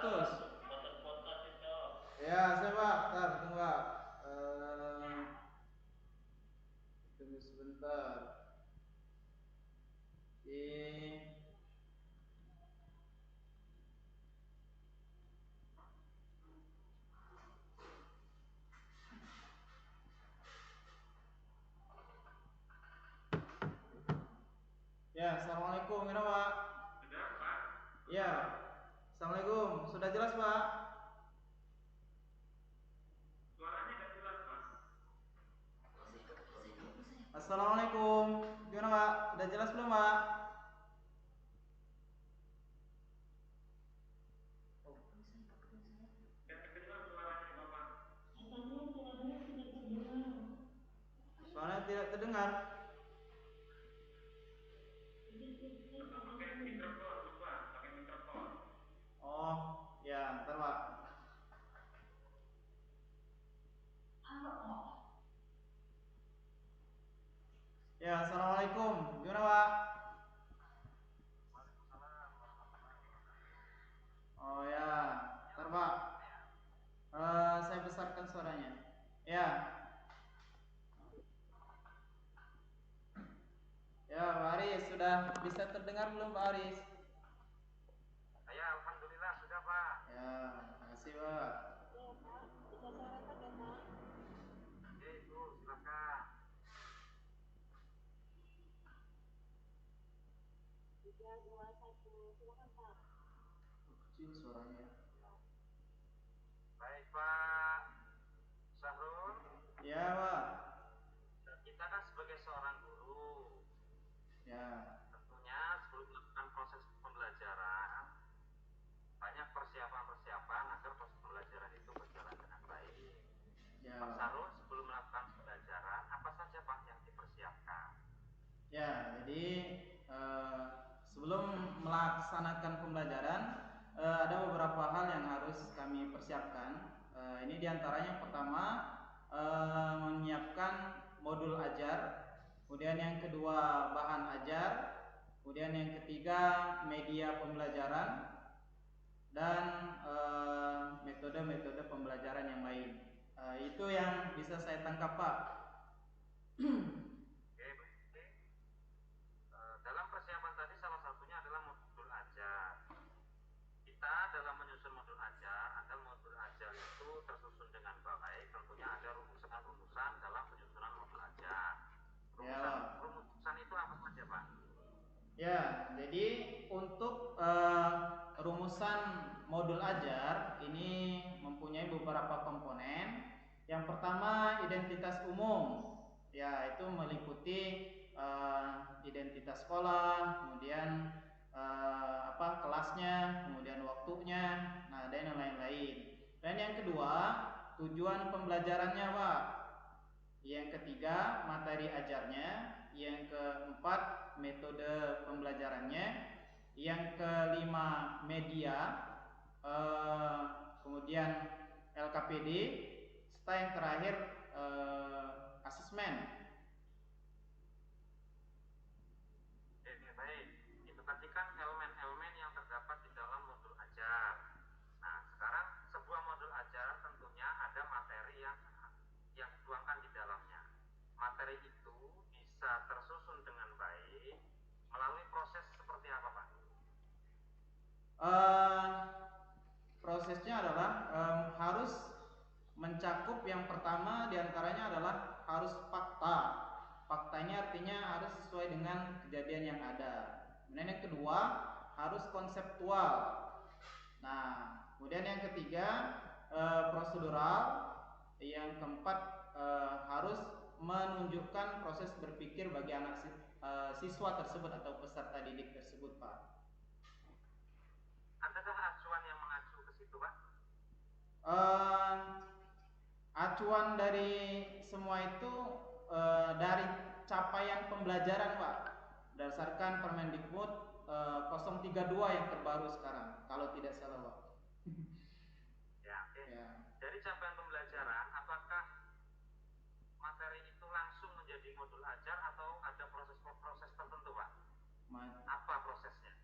putus. Ya, saya Pak. Bentar, tunggu Pak. Tunggu sebentar. Ya, assalamualaikum, gimana Pak? Sudah Pak? Ya, assalamualaikum. Sudah jelas Pak? Suaranya nggak jelas Mas. Assalamualaikum, gimana Pak? Sudah jelas belum Pak? Nggak kedengar suaranya Bapak. Suaranya tidak terdengar. Coba pakai mikrofon, coba pakai mikrofon. Oh, ya, ntar Pak. Ya, assalamualaikum, gimana Pak? Oh ya, ntar Pak. Saya besarkan suaranya. Ya, ya Pak Aris, sudah bisa terdengar belum Pak Aris? Ya, alhamdulillah sudah Pak. Ya, makasih Pak. Ya Pak, bisa suarakan ya Pak. Oke Ibu, silakan. 3, 2, 1, silakan Pak. Kecil suaranya. Baik Pak Syahrul, Ya Pak. kita kan sebagai seorang guru, Ya. tentunya sebelum melakukan proses pembelajaran, banyak persiapan-persiapan agar proses pembelajaran itu berjalan dengan baik. Ya. Pak Syahrul, sebelum melakukan pembelajaran, apa saja Pak yang dipersiapkan? Ya, jadi sebelum melaksanakan pembelajaran ada beberapa hal yang harus kami persiapkan. Ini diantaranya yang pertama menyiapkan modul ajar, kemudian yang kedua bahan ajar, kemudian yang ketiga media pembelajaran dan metode-metode pembelajaran yang lain. Itu yang bisa saya tangkap Pak. Oke, baik. Dalam persiapan tadi salah satunya adalah modul ajar. Kita dalam menyusun modul ajar, agar modul ajar itu tersusun dengan baik, tentunya ada rumusan-rumusan dalam penyusunan modul ajar. Rumusan itu apa saja Pak? Ya, jadi untuk rumusan modul ajar ini mempunyai beberapa komponen. Yang pertama identitas umum, ya itu meliputi identitas sekolah, kemudian kelasnya, kemudian waktunya, nah dan yang lain-lain. Dan yang kedua tujuan pembelajarannya Pak. Yang ketiga materi ajarnya, yang keempat metode pembelajarannya, yang kelima media, kemudian LKPD, serta yang terakhir asesmen. Baik, itu tadi kan elemen-elemen yang terdapat di dalam modul ajar. Nah, sekarang sebuah modul ajar tentunya ada materi yang dituangkan di dalamnya. Materi itu bisa tersusun dengan baik melalui proses seperti apa Pak? Prosesnya adalah harus mencakup yang pertama diantaranya adalah harus fakta. Fakta ini artinya harus sesuai dengan kejadian yang ada. Kemudian yang kedua harus konseptual. Nah, kemudian yang ketiga prosedural. Yang keempat harus menunjukkan proses berpikir bagi anak siswa tersebut atau peserta didik tersebut, Pak. Adakah acuan yang mengacu ke situ, Pak? Acuan dari semua itu dari capaian pembelajaran Pak, berdasarkan Permendikbud 032 yang terbaru sekarang, kalau tidak salah Pak. Ya, oke. Ya. Dari capaian pembelajaran, apakah materi itu langsung menjadi modul ajar atau ada proses-proses tertentu Pak? Apa prosesnya?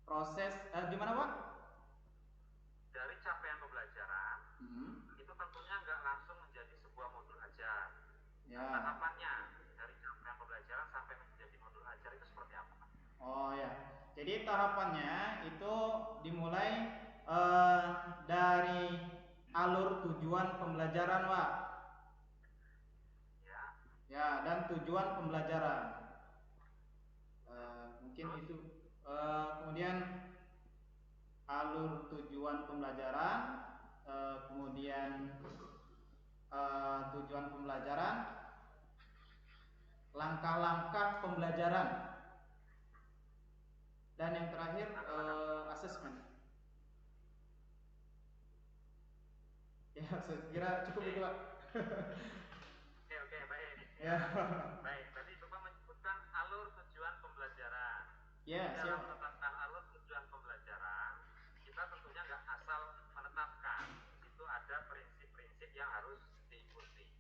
Proses gimana Pak? Ya. Tahapannya dari capaian pembelajaran sampai menjadi modul ajar itu seperti apa, Pak? Oh ya, jadi tahapannya itu dimulai dari alur tujuan pembelajaran, Pak. Ya. Ya, dan tujuan pembelajaran. Mungkin itu kemudian alur tujuan pembelajaran, kemudian tujuan pembelajaran, langkah-langkah pembelajaran, dan yang terakhir asesmen. Ya, saya kira cukup itu, Pak. Oke, baik. Ya. Baik, tadi Bapak menyebutkan alur tujuan pembelajaran. Ya, Dalam siap. menetapkan alur tujuan pembelajaran, kita tentunya nggak asal menetapkan. Itu ada prinsip-prinsip yang harus diikuti.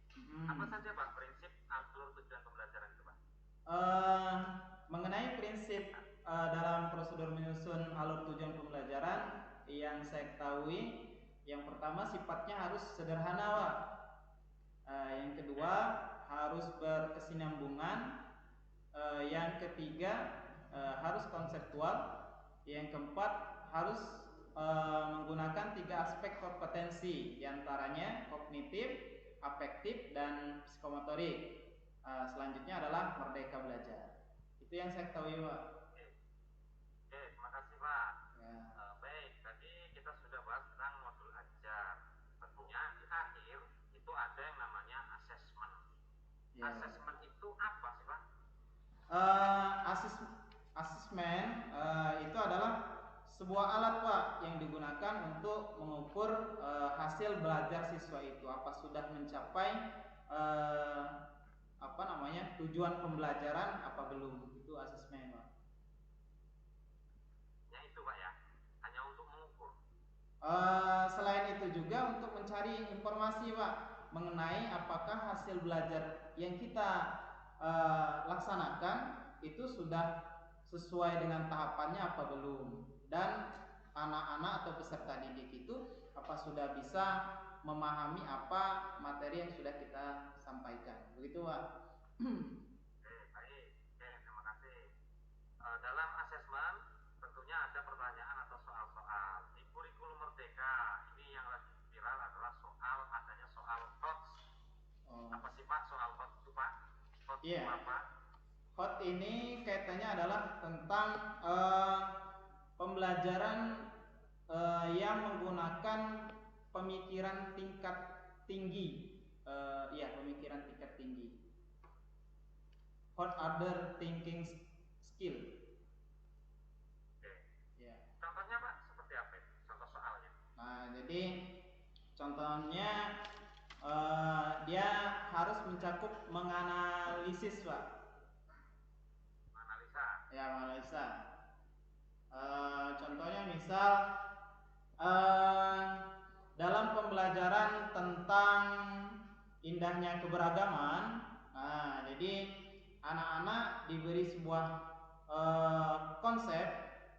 Apa saja, Pak, prinsip alur tujuan pembelajaran itu, Pak? Mengenai prinsip dalam prosedur menyusun alur tujuan pembelajaran yang saya ketahui, yang pertama sifatnya harus sederhana, Pak. Yang kedua harus berkesinambungan. Yang ketiga harus konseptual. Yang keempat harus menggunakan 3 aspek kompetensi, diantaranya kognitif, afektif, dan psikomotorik. Selanjutnya adalah merdeka belajar. Itu yang saya ketahui, Pak. Oke, terima kasih, Pak. Ya. Baik, tadi kita sudah bahas tentang modul ajar. Tentunya di akhir itu ada yang namanya asesmen. Ya. Asesmen itu apa sih, Pak? Asesmen itu adalah sebuah alat, Pak, yang digunakan untuk mengukur hasil belajar siswa itu apa sudah mencapai tujuan pembelajaran apa belum. Itu asesmen, Pak. Ya itu, Pak, ya. Hanya untuk mengukur. Selain itu juga untuk mencari informasi, Pak, mengenai apakah hasil belajar yang kita laksanakan itu sudah sesuai dengan tahapannya apa belum, dan anak-anak atau peserta didik itu apa sudah bisa memahami apa materi yang sudah kita sampaikan. Begitu, Pak. Oke, baik. Oke, terima kasih. Dalam asesmen tentunya ada pertanyaan atau soal-soal. Di kurikulum Merdeka ini yang lagi viral adalah adanya soal HOTS. Apa sih, Pak, soal HOTS itu, Pak? HOTS itu apa? HOT ini kaitannya adalah tentang pembelajaran yang menggunakan pemikiran tingkat tinggi. Pemikiran tingkat tinggi. Hot order thinking skill. Oke. Ya. Contohnya, Pak, seperti apa itu? Contoh soalnya. Nah, jadi contohnya dia harus mencakup menganalisis, Pak. Analisa. Ya, menganalisa. Contohnya misal dalam pembelajaran tentang indahnya keberagaman, jadi anak-anak diberi sebuah konsep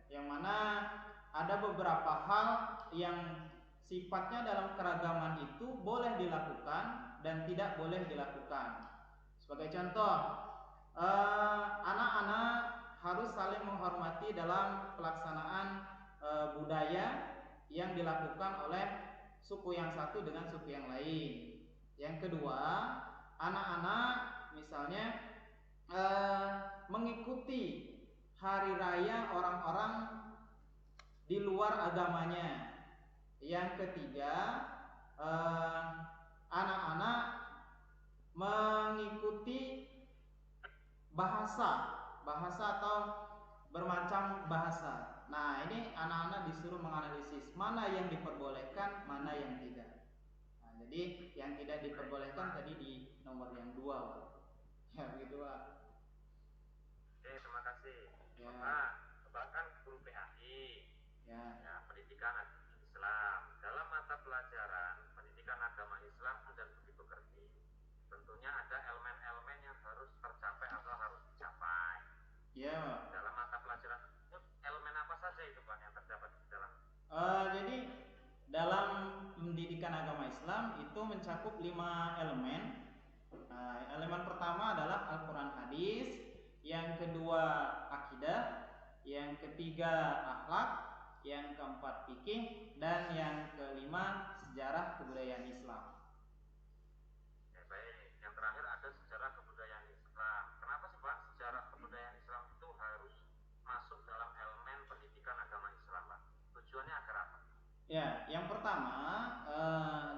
yang mana ada beberapa hal yang sifatnya dalam keragaman itu boleh dilakukan dan tidak boleh dilakukan. Sebagai contoh, anak-anak harus saling menghormati dalam pelaksanaan budaya yang dilakukan oleh suku yang satu dengan suku yang lain. Yang kedua, anak-anak misalnya mengikuti hari raya orang-orang di luar agamanya. Yang ketiga, anak-anak mengikuti bahasa atau bermacam bahasa. Nah, ini anak-anak disuruh menganalisis mana yang diperbolehkan, mana yang tidak. Nah, jadi yang tidak diperbolehkan tadi di nomor yang 2, Pak. Ya, begitu, Pak. Oke, terima kasih. Ya. Bapak kan guru PAI. Ya. Pendidikan agama Islam. Dalam mata pelajaran pendidikan agama Islam dan budi pekerti, tentunya ada elemen-elemen yang harus tercapai atau harus dicapai. Ya. Dalam mata pelajaran tersebut, elemen apa saja itu, Pak, yang terdapat di dalam? Jadi dalam pendidikan agama Islam itu mencakup 5 elemen. Elemen pertama adalah Al-Quran hadis, yang kedua akidah, yang ketiga akhlak, yang keempat fikih, dan yang kelima sejarah kebudayaan Islam. Ya, baik. Yang terakhir ada sejarah kebudayaan Islam. Kenapa sih Pak sejarah kebudayaan Islam itu harus masuk dalam elemen pendidikan agama Islam, Pak? Tujuannya agar apa? Ya, yang pertama,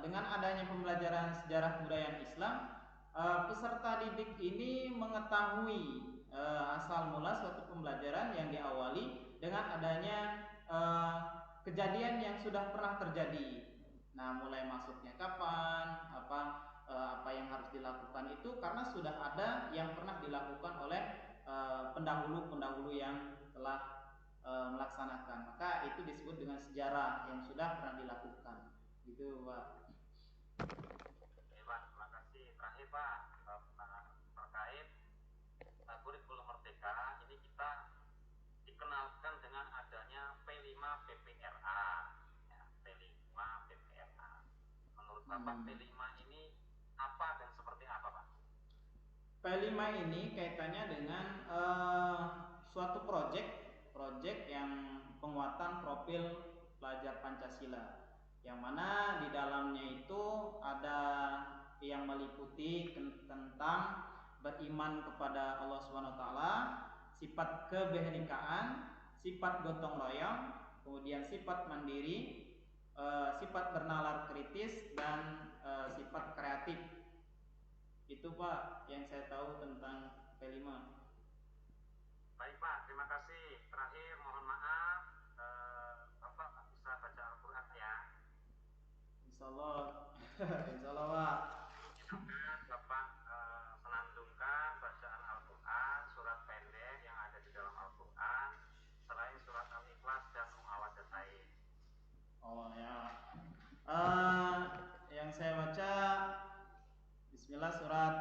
dengan adanya pembelajaran sejarah kebudayaan Islam, peserta didik ini mengetahui asal mula suatu pembelajaran yang diawali dengan adanya kejadian yang sudah pernah terjadi. Nah, mulai masuknya kapan, apa yang harus dilakukan itu karena sudah ada yang pernah dilakukan oleh pendahulu-pendahulu yang telah melaksanakan, maka itu disebut dengan sejarah yang sudah pernah dilakukan, gitu Pak. Oke Pak, terima kasih. Terakhir Pak, terkait kurikulum merdeka ini kita dikenalkan dengan adanya P5 PPRA, ya, P5 PPRA. Menurut Bapak P5 ini apa dan seperti apa Pak? P5 ini kaitannya dengan suatu proyek yang penguatan profil pelajar Pancasila, yang mana di dalamnya itu ada yang meliputi tentang beriman kepada Allah SWT, sifat kebenekaan, sifat gotong royong, kemudian sifat mandiri, sifat bernalar kritis, dan sifat kreatif. Itu Pak yang saya tahu tentang P5. Baik Pak, terima kasih. Terakhir mohon maaf, Bapak bisa baca Al-Quran ya. Insyaallah. Insyaallah Pak. Bapak senandungkan bacaan Al-Quran, surat pendek yang ada di dalam Al-Quran, selain surat Al-Ikhlas dan Mu'awwadzatain. Oh ya. Yang saya baca Bismillah surat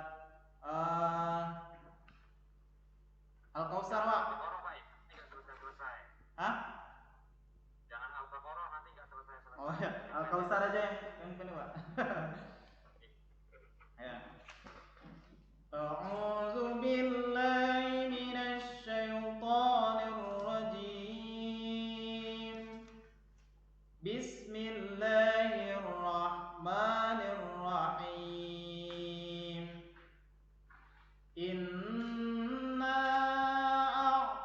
Al-Kausar Pak. Al-Baqarah Pak, nanti nggak selesai. Hah? Jangan Al-Baqarah, nanti nggak selesai. Oh ya, Al-Kausar aja yang ini Pak. Ya. A'udzu billahi minasy syaithanir rajim. Bismillahirrahmanirrahim. Inna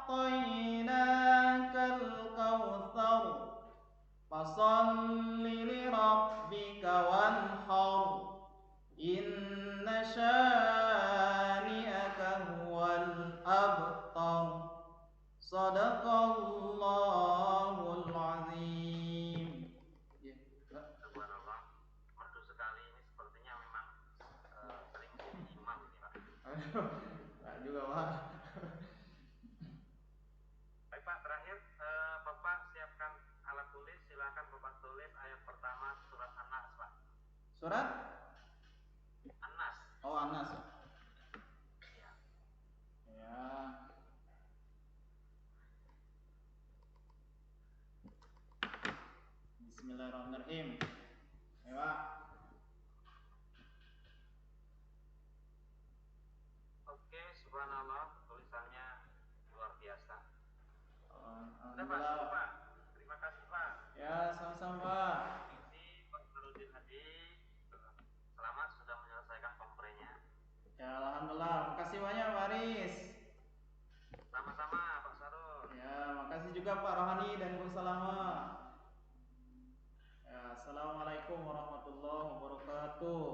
a'tainakal kautsar fasholli lirabbika wanhar. Inna syani'aka huwal abtar. Shadaqallahul azim. Subhanallah, merdu sekali ini sepertinya memang sering jadi imam ini Pak. Enggak juga Pak. Baik Pak, terakhir Bapak siapkan alat tulis, silakan Bapak tulis ayat pertama surat An-Nas Pak. Surat An-Nas. Oh, Anas. Ya. Ya. Bismillahirrahmanirrahim. Ya, Pak. Oke, subhanallah, tulisannya luar biasa. Udah Pak, Alhamdulillah. cukup Pak. Terima kasih Pak. Ya, sama-sama Pak. Ini Pak Farudin Hadi, selamat sudah menyelesaikan komprenya. Ya, alhamdulillah. Makasih banyak Pak Aris. Sama-sama Pak Sarul. Ya, makasih juga Pak Rohani dan Bu Salama. Ya, assalamualaikum warahmatullahi wabarakatuh.